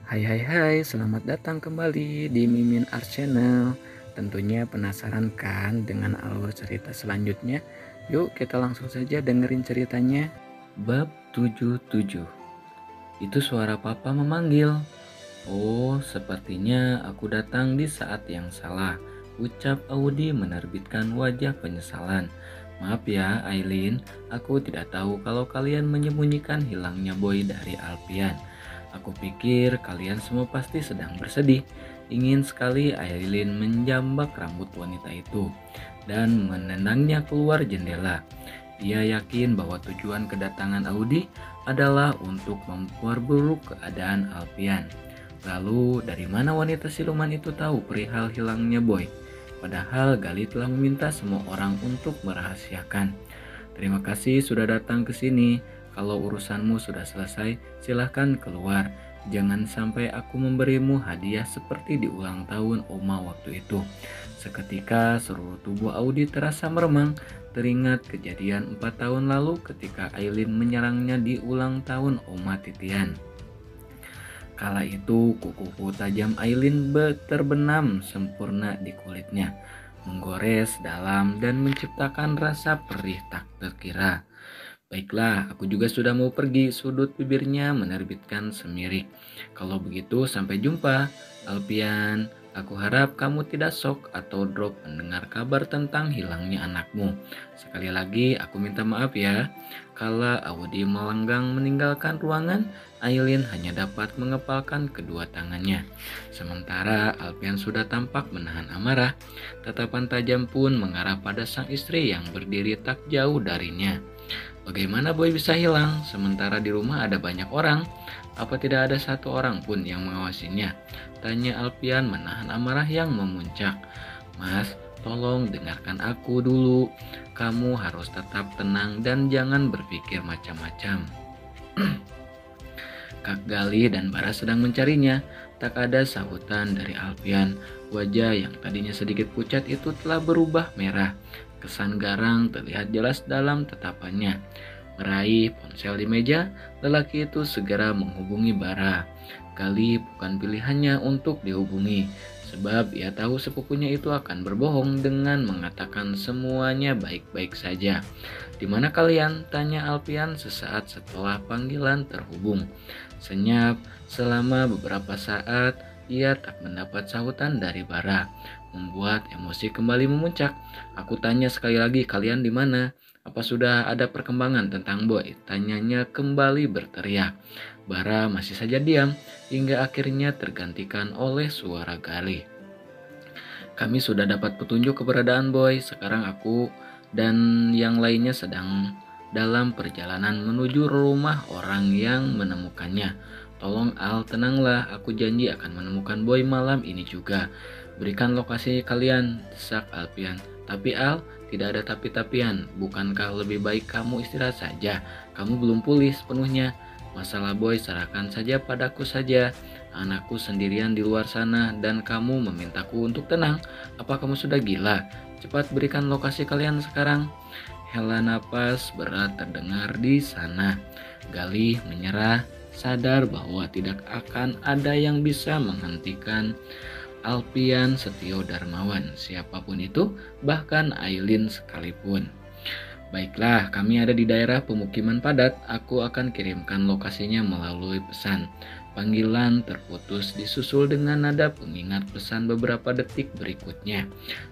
Hai hai hai, selamat datang kembali di Mimin Art Channel. Tentunya penasaran kan dengan alur cerita selanjutnya? Yuk kita langsung saja dengerin ceritanya. Bab 77. Itu suara papa memanggil. Oh, sepertinya aku datang di saat yang salah, ucap Audi menerbitkan wajah penyesalan. Maaf ya, Aileen, aku tidak tahu kalau kalian menyembunyikan hilangnya Boy dari Alpian. Aku pikir kalian semua pasti sedang bersedih. Ingin sekali Aileen menjambak rambut wanita itu dan menendangnya keluar jendela. Dia yakin bahwa tujuan kedatangan Audi adalah untuk memperburuk keadaan Alpian. Lalu dari mana wanita siluman itu tahu perihal hilangnya Boy? Padahal Gali telah meminta semua orang untuk merahasiakan. Terima kasih sudah datang ke sini. Kalau urusanmu sudah selesai, silahkan keluar. Jangan sampai aku memberimu hadiah seperti di ulang tahun Oma waktu itu. Seketika seluruh tubuh Audi terasa meremang, teringat kejadian 4 tahun lalu ketika Aileen menyerangnya di ulang tahun Oma Titian. Kala itu kuku tajam Aileen terbenam sempurna di kulitnya, menggores dalam dan menciptakan rasa perih tak terkira. Baiklah, aku juga sudah mau pergi, sudut bibirnya menerbitkan semirik. Kalau begitu sampai jumpa, Alpian. Aku harap kamu tidak shock atau drop mendengar kabar tentang hilangnya anakmu. Sekali lagi aku minta maaf ya. Kala Audi melenggang meninggalkan ruangan, Aileen hanya dapat mengepalkan kedua tangannya. Sementara Alpian sudah tampak menahan amarah, tatapan tajam pun mengarah pada sang istri yang berdiri tak jauh darinya. Bagaimana Boy bisa hilang sementara di rumah ada banyak orang? Apa tidak ada satu orang pun yang mengawasinya? Tanya Alpian menahan amarah yang memuncak. Mas, tolong dengarkan aku dulu. Kamu harus tetap tenang dan jangan berpikir macam-macam. Kak Gali dan Bara sedang mencarinya. Tak ada sahutan dari Alpian. Wajah yang tadinya sedikit pucat itu telah berubah merah. Kesan garang terlihat jelas dalam tatapannya. Meraih ponsel di meja, lelaki itu segera menghubungi Bara. Gali bukan pilihannya untuk dihubungi, sebab ia tahu sepupunya itu akan berbohong dengan mengatakan semuanya baik-baik saja. Di mana kalian? Tanya Alpian sesaat setelah panggilan terhubung. Senyap, selama beberapa saat ia tak mendapat sahutan dari Bara, membuat emosi kembali memuncak. Aku tanya sekali lagi, kalian di mana? Apa sudah ada perkembangan tentang Boy? Tanyanya kembali berteriak. Bara masih saja diam, hingga akhirnya tergantikan oleh suara Gali. Kami sudah dapat petunjuk keberadaan Boy. Sekarang aku dan yang lainnya sedang dalam perjalanan menuju rumah orang yang menemukannya. Tolong Al, tenanglah, aku janji akan menemukan Boy malam ini juga. Berikan lokasi kalian, desak Alpian. Tapi Al, tidak ada tapi-tapian. Bukankah lebih baik kamu istirahat saja? Kamu belum pulih sepenuhnya. Masalah Boy serahkan saja padaku saja. Anakku sendirian di luar sana dan kamu memintaku untuk tenang. Apa kamu sudah gila? Cepat berikan lokasi kalian sekarang. Hela napas berat terdengar di sana. Galih menyerah, sadar bahwa tidak akan ada yang bisa menghentikan Alpian Setio Darmawan, siapapun itu, bahkan Aileen sekalipun. Baiklah, kami ada di daerah pemukiman padat. Aku akan kirimkan lokasinya melalui pesan. Panggilan terputus disusul dengan nada pengingat pesan beberapa detik berikutnya.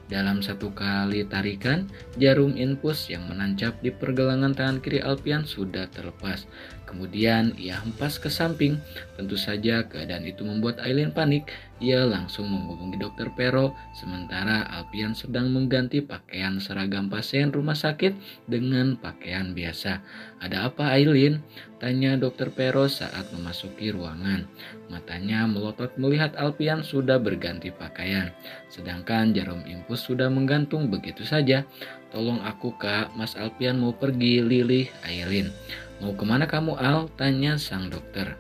Dalam satu kali tarikan, jarum infus yang menancap di pergelangan tangan kiri Alpian sudah terlepas. Kemudian ia hempas ke samping. Tentu saja keadaan itu membuat Aileen panik. Ia langsung menghubungi Dokter Pero, sementara Alpian sedang mengganti pakaian seragam pasien rumah sakit dengan pakaian biasa. Ada apa Aileen? Tanya Dokter Pero saat memasuki ruangan. Matanya melotot melihat Alpian sudah berganti pakaian, sedangkan jarum infus sudah menggantung begitu saja. Tolong aku Kak, Mas Alpian mau pergi, lilih Aileen. Mau kemana kamu Al? Tanya sang dokter.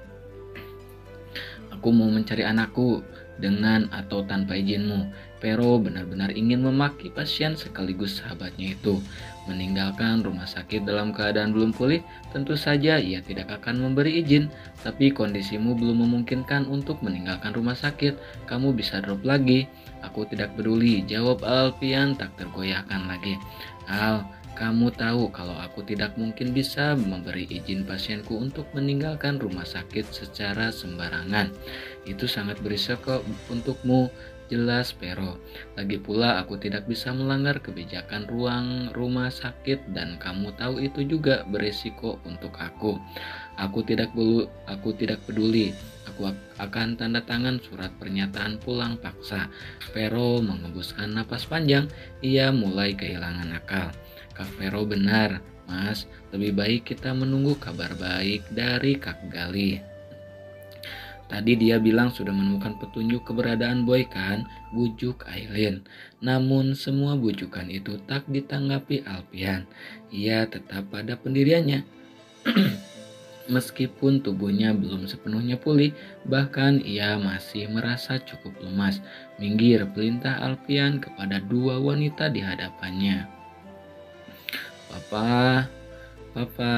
Aku mau mencari anakku, dengan atau tanpa izinmu. Pero benar-benar ingin memaki pasien sekaligus sahabatnya itu. Meninggalkan rumah sakit dalam keadaan belum pulih, tentu saja ia tidak akan memberi izin. Tapi kondisimu belum memungkinkan untuk meninggalkan rumah sakit. Kamu bisa drop lagi. Aku tidak peduli, jawab Alfian tak tergoyahkan lagi. Al, kamu tahu kalau aku tidak mungkin bisa memberi izin pasienku untuk meninggalkan rumah sakit secara sembarangan. Itu sangat berisiko untukmu. Jelas, Pero. Lagi pula aku tidak bisa melanggar kebijakan ruang rumah sakit dan kamu tahu itu juga berisiko untuk aku. Aku tidak peduli. Aku akan tanda tangan surat pernyataan pulang paksa. Pero menghembuskan napas panjang. Ia mulai kehilangan akal. Kak Pero benar, Mas. Lebih baik kita menunggu kabar baik dari Kak Gali. Tadi dia bilang sudah menemukan petunjuk keberadaan Boy kan, bujuk Aileen. Namun semua bujukan itu tak ditanggapi Alfian. Ia tetap pada pendiriannya. Meskipun tubuhnya belum sepenuhnya pulih, bahkan ia masih merasa cukup lemas. Minggir, perintah Alfian kepada dua wanita di hadapannya. Papa, Papa.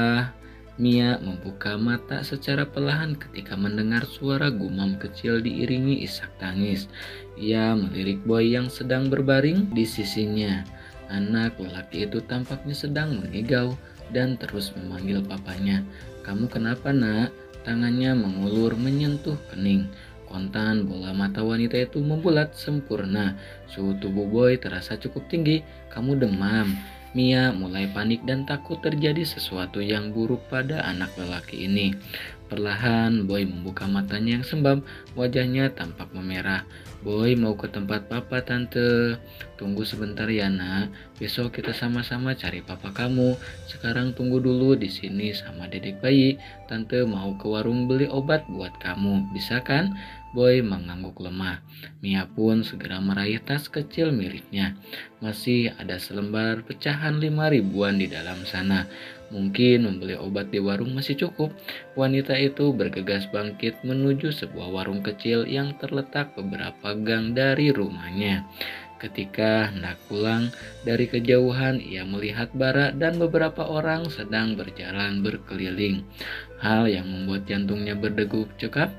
Mia membuka mata secara perlahan ketika mendengar suara gumam kecil diiringi isak tangis. Ia melirik Boy yang sedang berbaring di sisinya. Anak lelaki itu tampaknya sedang mengigau dan terus memanggil papanya. Kamu kenapa nak? Tangannya mengulur menyentuh kening. Kontan bola mata wanita itu membulat sempurna. Suhu tubuh Boy terasa cukup tinggi. Kamu demam. Mia mulai panik dan takut terjadi sesuatu yang buruk pada anak lelaki ini. Perlahan Boy membuka matanya yang sembab, wajahnya tampak memerah. Boy mau ke tempat papa tante. Tunggu sebentar ya nak, besok kita sama-sama cari papa kamu. Sekarang tunggu dulu di sini sama dedek bayi. Tante mau ke warung beli obat buat kamu, bisa kan? Boy mengangguk lemah. Mia pun segera meraih tas kecil miliknya. Masih ada selembar pecahan 5 ribuan di dalam sana. Mungkin membeli obat di warung masih cukup. Wanita itu bergegas bangkit menuju sebuah warung kecil yang terletak beberapa gang dari rumahnya. Ketika hendak pulang dari kejauhan, ia melihat Bara dan beberapa orang sedang berjalan berkeliling. Hal yang membuat jantungnya berdegup cepat.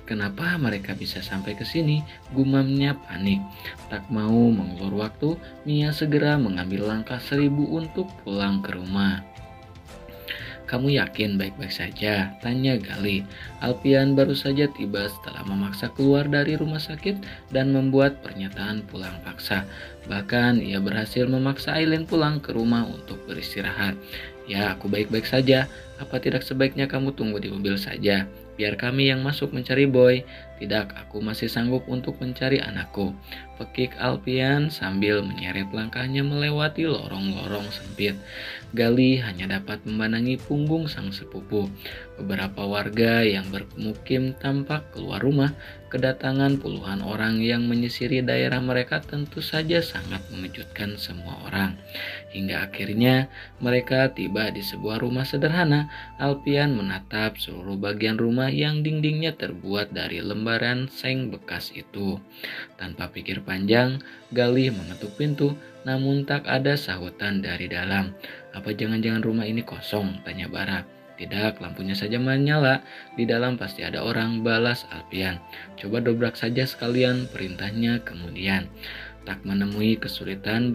Kenapa mereka bisa sampai ke sini? Gumamnya panik. Tak mau mengulur waktu, Mia segera mengambil langkah 1000 untuk pulang ke rumah. Kamu yakin baik-baik saja? Tanya Gali. Alfian baru saja tiba setelah memaksa keluar dari rumah sakit dan membuat pernyataan pulang paksa. Bahkan ia berhasil memaksa Aileen pulang ke rumah untuk beristirahat. Ya, aku baik-baik saja. Apa tidak sebaiknya kamu tunggu di mobil saja? Biar kami yang masuk mencari Boy. Tidak, aku masih sanggup untuk mencari anakku. Pekik Alfian sambil menyeret langkahnya melewati lorong-lorong sempit. Gali hanya dapat memandangi punggung sang sepupu. Beberapa warga yang bermukim tampak keluar rumah. Kedatangan puluhan orang yang menyisiri daerah mereka tentu saja sangat mengejutkan semua orang. Hingga akhirnya mereka tiba di sebuah rumah sederhana. Alfian menatap seluruh bagian rumah yang dindingnya terbuat dari lembaran seng bekas itu. Tanpa pikir panjang, Galih mengetuk pintu, namun tak ada sahutan dari dalam. Apa jangan-jangan rumah ini kosong? Tanya Bara. Tidak, lampunya saja menyala. Di dalam pasti ada orang, balas Alfian. Coba dobrak saja sekalian, perintahnya kemudian. Tak menemui kesulitan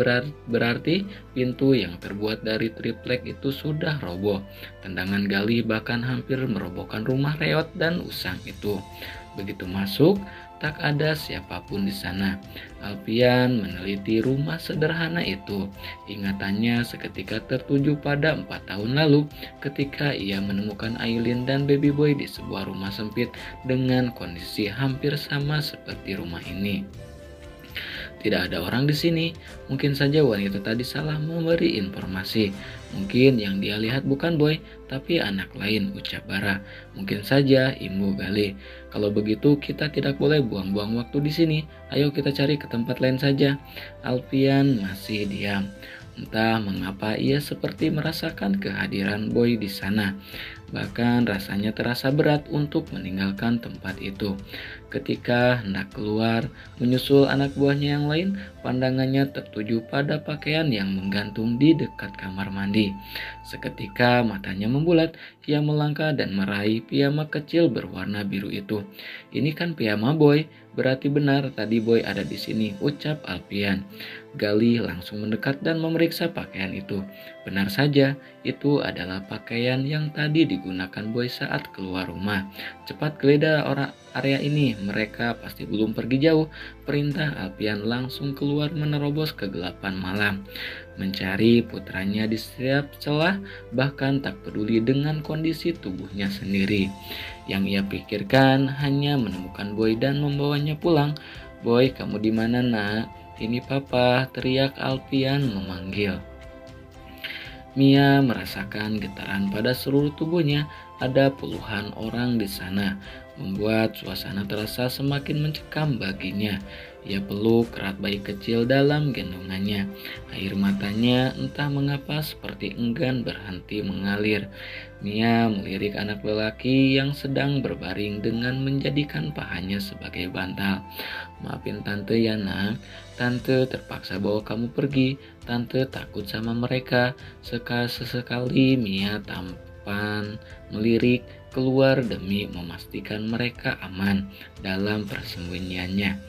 berarti pintu yang terbuat dari triplek itu sudah roboh. Tendangan Gali bahkan hampir merobohkan rumah reot dan usang itu. Begitu masuk, tak ada siapapun di sana. Alfian meneliti rumah sederhana itu. Ingatannya seketika tertuju pada 4 tahun lalu ketika ia menemukan Aileen dan baby boy di sebuah rumah sempit dengan kondisi hampir sama seperti rumah ini. Tidak ada orang di sini. Mungkin saja wanita tadi salah memberi informasi. Mungkin yang dia lihat bukan Boy, tapi anak lain, ucap Bara. Mungkin saja Imbu Gali. Kalau begitu kita tidak boleh buang-buang waktu di sini. Ayo kita cari ke tempat lain saja. Alfian masih diam. Entah mengapa ia seperti merasakan kehadiran Boy di sana. Bahkan rasanya terasa berat untuk meninggalkan tempat itu. Ketika hendak keluar, menyusul anak buahnya yang lain, pandangannya tertuju pada pakaian yang menggantung di dekat kamar mandi. Seketika matanya membulat, ia melangkah dan meraih piyama kecil berwarna biru itu. Ini kan piyama Boy, berarti benar tadi Boy ada di sini, ucap Alpian. Gali langsung mendekat dan memeriksa pakaian itu. Benar saja, itu adalah pakaian yang tadi digunakan Boy saat keluar rumah. Cepat geledah area ini, mereka pasti belum pergi jauh. Perintah Alpian langsung keluar menerobos kegelapan malam. Mencari putranya di setiap celah, bahkan tak peduli dengan kondisi tubuhnya sendiri. Yang ia pikirkan hanya menemukan Boy dan membawanya pulang. Boy, kamu di mana nak? Ini papa, teriak Alpian memanggil. Mia merasakan getaran pada seluruh tubuhnya. Ada puluhan orang di sana, membuat suasana terasa semakin mencekam baginya. Ia peluk erat bayi kecil dalam gendongannya. Air matanya entah mengapa seperti enggan berhenti mengalir. Mia melirik anak lelaki yang sedang berbaring dengan menjadikan pahanya sebagai bantal. Maafin tante ya nak, tante terpaksa bawa kamu pergi. Tante takut sama mereka. Sesekali Mia tampan melirik keluar demi memastikan mereka aman dalam persembunyiannya.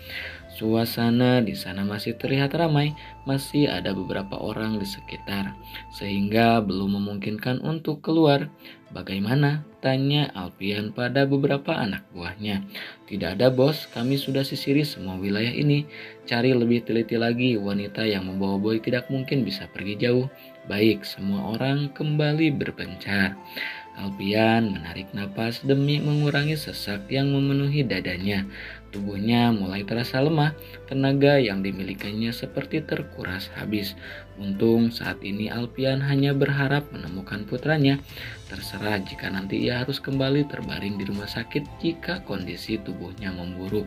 Suasana di sana masih terlihat ramai, masih ada beberapa orang di sekitar, sehingga belum memungkinkan untuk keluar. Bagaimana? Tanya Alpian pada beberapa anak buahnya. Tidak ada bos, kami sudah sisiri semua wilayah ini. Cari lebih teliti lagi, wanita yang membawa Boy tidak mungkin bisa pergi jauh. Baik, semua orang kembali berpencar. Alpian menarik napas demi mengurangi sesak yang memenuhi dadanya. Tubuhnya mulai terasa lemah, tenaga yang dimilikinya seperti terkuras habis. Untung saat ini Alpian hanya berharap menemukan putranya. Terserah jika nanti ia harus kembali terbaring di rumah sakit jika kondisi tubuhnya memburuk.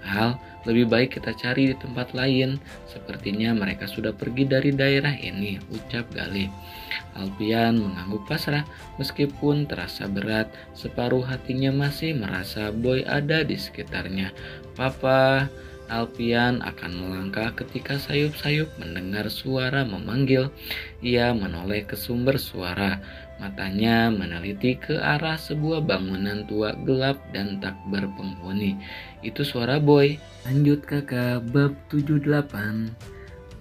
Al, lebih baik kita cari di tempat lain. Sepertinya mereka sudah pergi dari daerah ini, ucap Galih. Alpian mengangguk pasrah, meskipun terasa berat, separuh hatinya masih merasa Boy ada di sekitarnya. Papa, Alpian akan melangkah ketika sayup-sayup mendengar suara memanggil. Ia menoleh ke sumber suara, matanya meneliti ke arah sebuah bangunan tua gelap dan tak berpenghuni. Itu suara Boy. Lanjut kakak, bab 78.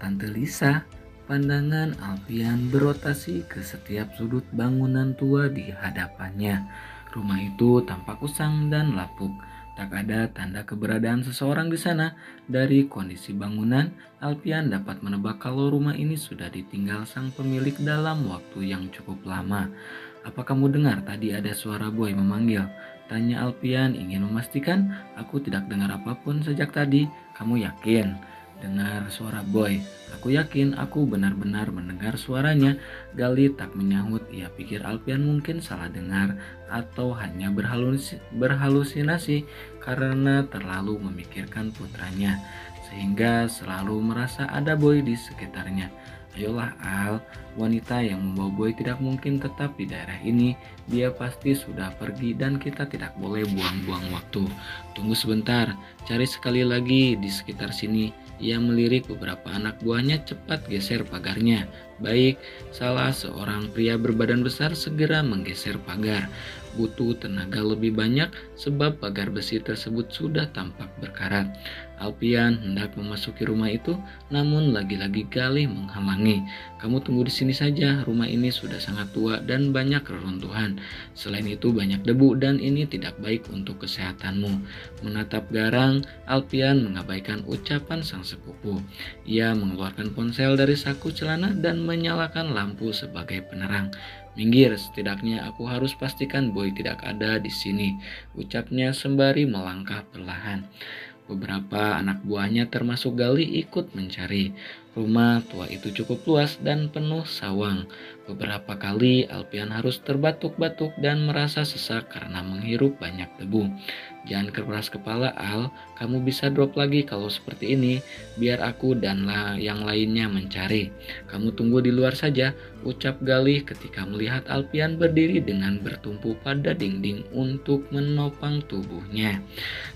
Tante Lisa. Pandangan Alpian berotasi ke setiap sudut bangunan tua di hadapannya. Rumah itu tampak usang dan lapuk. Tak ada tanda keberadaan seseorang di sana. Dari kondisi bangunan, Alpian dapat menebak kalau rumah ini sudah ditinggal sang pemilik dalam waktu yang cukup lama. Apa kamu dengar tadi ada suara Boy memanggil? Tanya Alpian ingin memastikan. Aku tidak dengar apapun sejak tadi. Kamu yakin? Dengar suara Boy. Aku yakin aku benar-benar mendengar suaranya. Gali tak menyahut. Ia pikir Alpian mungkin salah dengar atau hanya berhalusinasi karena terlalu memikirkan putranya, sehingga selalu merasa ada Boy di sekitarnya. Ayolah Al, wanita yang membawa Boy tidak mungkin tetap di daerah ini. Dia pasti sudah pergi dan kita tidak boleh buang-buang waktu. Tunggu sebentar, cari sekali lagi di sekitar sini. Ia melirik beberapa anak buahnya cepat geser pagarnya. Baik, salah seorang pria berbadan besar segera menggeser pagar. Butuh tenaga lebih banyak sebab pagar besi tersebut sudah tampak berkarat. Alpian hendak memasuki rumah itu, namun lagi-lagi Galih menghalangi. Kamu tunggu di sini saja, rumah ini sudah sangat tua dan banyak reruntuhan. Selain itu banyak debu dan ini tidak baik untuk kesehatanmu. Menatap garang, Alpian mengabaikan ucapan sang sepupu. Ia mengeluarkan ponsel dari saku celana dan menyalakan lampu sebagai penerang. Minggir, setidaknya aku harus pastikan Boy tidak ada di sini, ucapnya sembari melangkah perlahan. Beberapa anak buahnya termasuk Galih ikut mencari. Rumah tua itu cukup luas dan penuh sawang. Beberapa kali Alpian harus terbatuk-batuk dan merasa sesak karena menghirup banyak debu. Jangan keras kepala Al, kamu bisa drop lagi kalau seperti ini, biar aku dan yang lainnya mencari. Kamu tunggu di luar saja, ucap Galih ketika melihat Alpian berdiri dengan bertumpu pada dinding untuk menopang tubuhnya.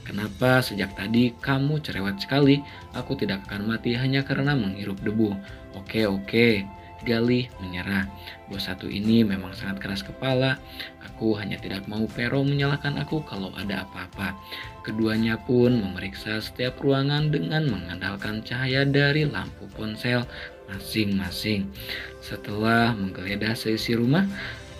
Kenapa sejak tadi kamu cerewet sekali? Aku tidak akan mati hanya karena menghirup debu. Oke, Galih menyerah. Bos satu ini memang sangat keras kepala. Aku hanya tidak mau Pero menyalahkan aku kalau ada apa-apa. Keduanya pun memeriksa setiap ruangan dengan mengandalkan cahaya dari lampu ponsel masing-masing. Setelah menggeledah seisi rumah,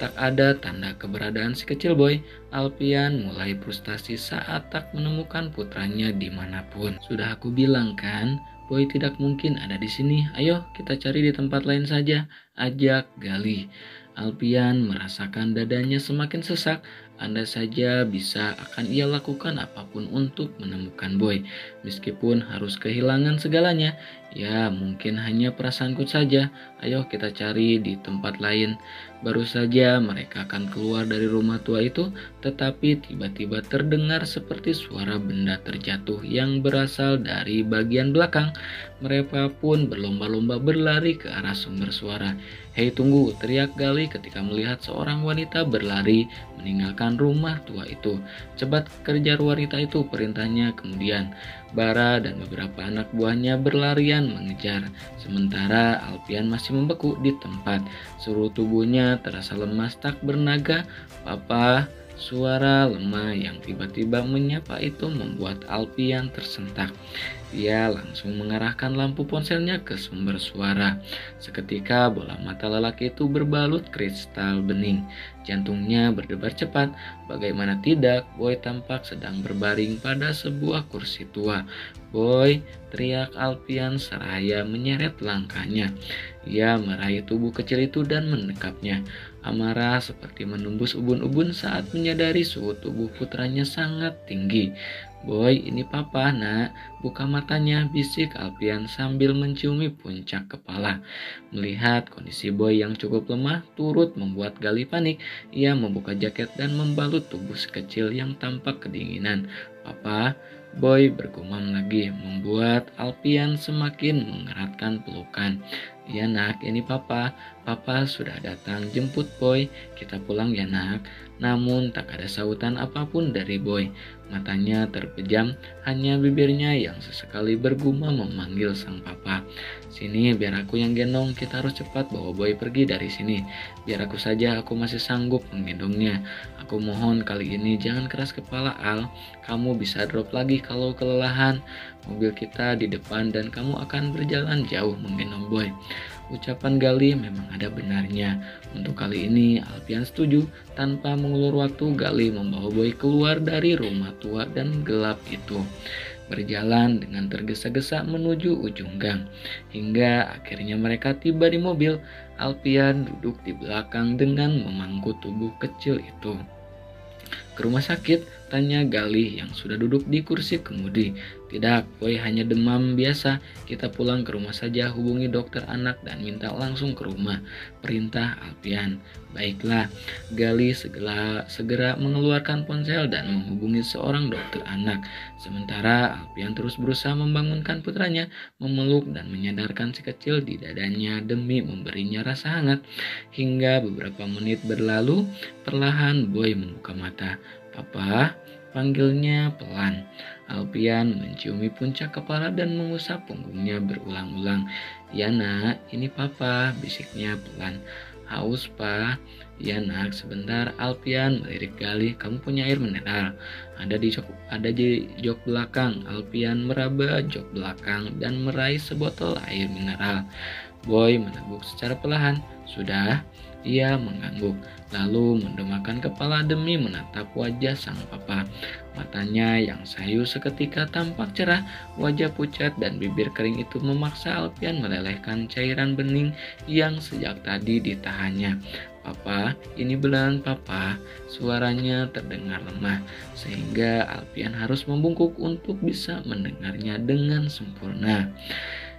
tak ada tanda keberadaan si kecil boy. Alpian mulai frustasi saat tak menemukan putranya dimanapun. Sudah aku bilang kan, Boy tidak mungkin ada di sini. Ayo kita cari di tempat lain saja, ajak Galih. Alpian merasakan dadanya semakin sesak. Andai saja bisa akan ia lakukan apapun untuk menemukan Boy. Meskipun harus kehilangan segalanya. Ya mungkin hanya perasaanku saja. Ayo kita cari di tempat lain. Baru saja mereka akan keluar dari rumah tua itu, tetapi tiba-tiba terdengar seperti suara benda terjatuh yang berasal dari bagian belakang. Mereka pun berlomba-lomba berlari ke arah sumber suara. Hei tunggu, teriak Galih ketika melihat seorang wanita berlari meninggalkan rumah tua itu. Cepat kejar wanita itu, perintahnya kemudian. Bara dan beberapa anak buahnya berlarian mengejar, sementara Alpian masih membeku di tempat. Seluruh tubuhnya terasa lemas tak bernaga. Papa, suara lemah yang tiba-tiba menyapa itu membuat Alpian tersentak. Dia langsung mengarahkan lampu ponselnya ke sumber suara. Seketika bola mata lelaki itu berbalut kristal bening. Jantungnya berdebar cepat. Bagaimana tidak, Boy tampak sedang berbaring pada sebuah kursi tua. Boy, teriak Alpian seraya menyeret langkahnya. Ia meraih tubuh kecil itu dan mendekapnya. Amarah seperti menembus ubun-ubun saat menyadari suhu tubuh putranya sangat tinggi. Boy, ini papa nak, buka matanya, bisik Alpian sambil menciumi puncak kepala. Melihat kondisi Boy yang cukup lemah turut membuat Galih panik. Ia membuka jaket dan membalut tubuh sekecil yang tampak kedinginan. Papa, Boy bergumam lagi, membuat Alpian semakin mengeratkan pelukan. Ya nak, ini papa sudah datang jemput Boy, kita pulang ya nak. Namun tak ada sautan apapun dari Boy. Matanya terpejam, hanya bibirnya yang sesekali bergumam memanggil sang papa. Sini biar aku yang gendong, kita harus cepat bawa Boy pergi dari sini. Biar aku saja, aku masih sanggup menggendongnya. Aku mohon kali ini jangan keras kepala Al, kamu bisa drop lagi kalau kelelahan. Mobil kita di depan dan kamu akan berjalan jauh menggendong Boy. Ucapan Galih memang ada benarnya. Untuk kali ini Alpian setuju. Tanpa mengulur waktu, Galih membawa Boy keluar dari rumah tua dan gelap itu. Berjalan dengan tergesa-gesa menuju ujung gang. Hingga akhirnya mereka tiba di mobil. Alpian duduk di belakang dengan memangku tubuh kecil itu. Ke rumah sakit, tanya Galih yang sudah duduk di kursi kemudi. Tidak, Boy hanya demam biasa. Kita pulang ke rumah saja, hubungi dokter anak dan minta langsung ke rumah. Perintah Alpian. Baiklah, Galih segera mengeluarkan ponsel dan menghubungi seorang dokter anak. Sementara Alpian terus berusaha membangunkan putranya, memeluk dan menyadarkan si kecil di dadanya demi memberinya rasa hangat. Hingga beberapa menit berlalu, perlahan Boy membuka mata. Papa, panggilnya pelan. Alpian menciumi puncak kepala dan mengusap punggungnya berulang-ulang. Ya nak, ini papa, bisiknya pelan. Haus pak? Ya nak, sebentar. Alpian melirik Galih. Kamu punya air mineral? Ada di jok belakang. Alpian meraba jok belakang dan meraih sebotol air mineral. Boy meneguk secara perlahan. Sudah? Ia mengangguk, lalu mendongakkan kepala demi menatap wajah sang papa. Matanya yang sayu seketika tampak cerah, wajah pucat dan bibir kering itu memaksa Alpian melelehkan cairan bening yang sejak tadi ditahannya. Papa, ini beneran papa. Suaranya terdengar lemah, sehingga Alpian harus membungkuk untuk bisa mendengarnya dengan sempurna.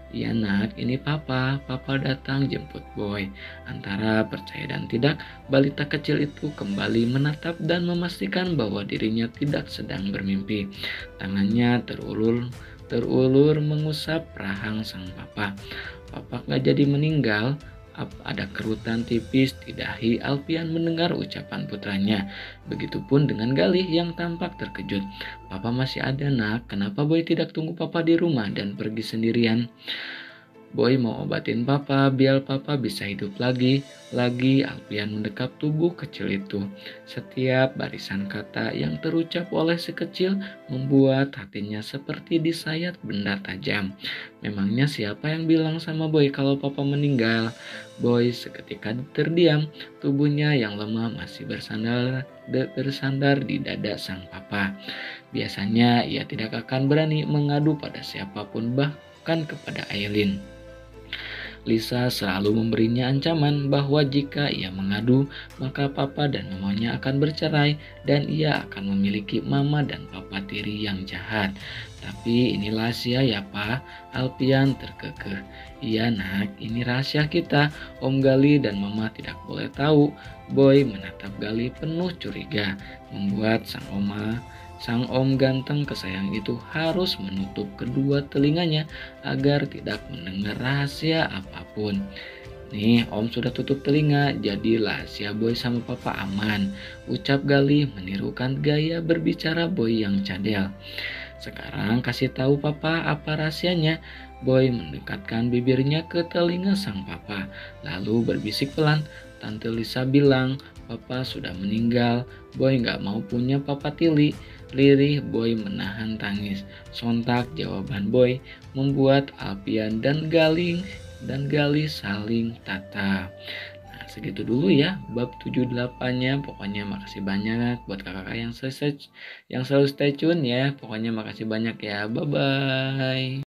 Iya nak, ini papa. Papa datang jemput Boy. Antara percaya dan tidak, balita kecil itu kembali menatap dan memastikan bahwa dirinya tidak sedang bermimpi. Tangannya terulur mengusap rahang sang papa. Papa nggak jadi meninggal. Ada kerutan tipis di dahi Alpian mendengar ucapan putranya. Begitupun dengan Galih yang tampak terkejut. Papa masih ada nak, kenapa Boy tidak tunggu papa di rumah dan pergi sendirian? Boy mau obatin papa biar papa bisa hidup lagi. Lagi Alpian mendekap tubuh kecil itu. Setiap barisan kata yang terucap oleh si kecil membuat hatinya seperti disayat benda tajam. Memangnya siapa yang bilang sama Boy kalau papa meninggal? Boy seketika terdiam, tubuhnya yang lemah masih bersandar di dada sang papa. Biasanya ia tidak akan berani mengadu pada siapapun bahkan kepada Aileen. Lisa selalu memberinya ancaman bahwa jika ia mengadu, maka papa dan mamanya akan bercerai dan ia akan memiliki mama dan papa tiri yang jahat. Tapi ini rahasia ya pak, Alpian terkekeh. Iya nak, ini rahasia kita. Om Gali dan mama tidak boleh tahu. Boy menatap Gali penuh curiga, membuat Sang om ganteng kesayang itu harus menutup kedua telinganya agar tidak mendengar rahasia apapun. Nih, om sudah tutup telinga, jadi rahasia Boy sama papa aman. Ucap Galih menirukan gaya berbicara Boy yang cadel. Sekarang kasih tahu papa apa rahasianya. Boy mendekatkan bibirnya ke telinga sang papa, lalu berbisik pelan. Tante Lisa bilang, papa sudah meninggal. Boy nggak mau punya papa tiri. Lirih Boy menahan tangis. Sontak jawaban Boy membuat Alpian dan Galih saling tatap. Nah, segitu dulu ya bab 78-nya. Pokoknya makasih banyak buat kakak-kakak yang selalu stay tune ya. Pokoknya makasih banyak ya. Bye bye.